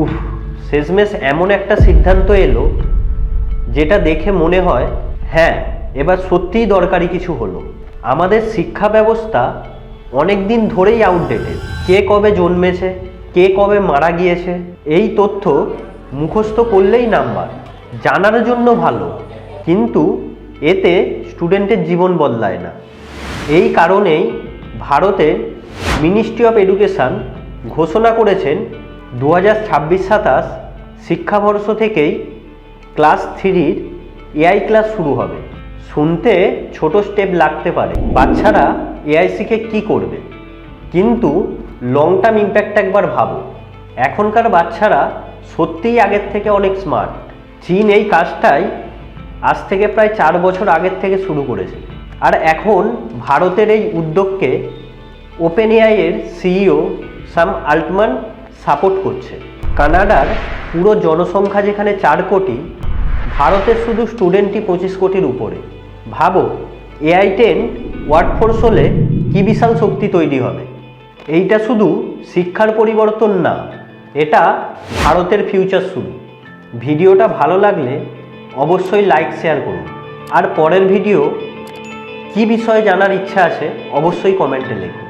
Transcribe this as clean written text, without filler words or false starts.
উফ, শেষমেশ এমন একটা সিদ্ধান্ত এলো যেটা দেখে মনে হয় হ্যাঁ, এবার সত্যিই দরকারি কিছু হলো। আমাদের শিক্ষা ব্যবস্থা অনেক দিন ধরেই আউটডেটেড। কে কবে জন্মেছে, কে কবে মারা গিয়েছে, এই তথ্য মুখস্থ করলেই নাম্বার। জানার জন্য ভালো, কিন্তু এতে স্টুডেন্টের জীবন বদলায় না। এই কারণেই ভারতের মিনিস্ট্রি অফ এডুকেশন ঘোষণা করেছেন 2026-27 শিক্ষাবর্ষ থেকেই ক্লাস 3-র এআই ক্লাস শুরু হবে। শুনতে ছোট স্টেপ লাগতে পারে, বাচ্চারা এআই শিখে কী করবে, কিন্তু লং টার্ম ইম্প্যাক্ট একবার ভাবো। এখনকার বাচ্চারা সত্যিই আগের থেকে অনেক স্মার্ট। চীন এই কাজটাই আজ থেকে প্রায় 4 বছর আগের থেকে শুরু করেছে, আর এখন ভারতের এই উদ্যোগকে ওপেন এআই এর সিইও সাম আল্টমান সাপোর্ট করছে। কানাডার পুরো জনসংখ্যা যেখানে 4 কোটি, ভারতের শুধু স্টুডেন্টই 25 কোটির উপরে। ভাবো, এআই 10 ওয়ার্কফোর্স হলে কি বিশাল শক্তি তৈরি হবে। এইটা শুধু শিক্ষার পরিবর্তন না, এটা ভারতের ফিউচার শুরু। ভিডিওটা ভালো লাগলে অবশ্যই লাইক শেয়ার করুন, আর পরের ভিডিও কি বিষয়ে জানার ইচ্ছা আছে অবশ্যই কমেন্টে লিখুন।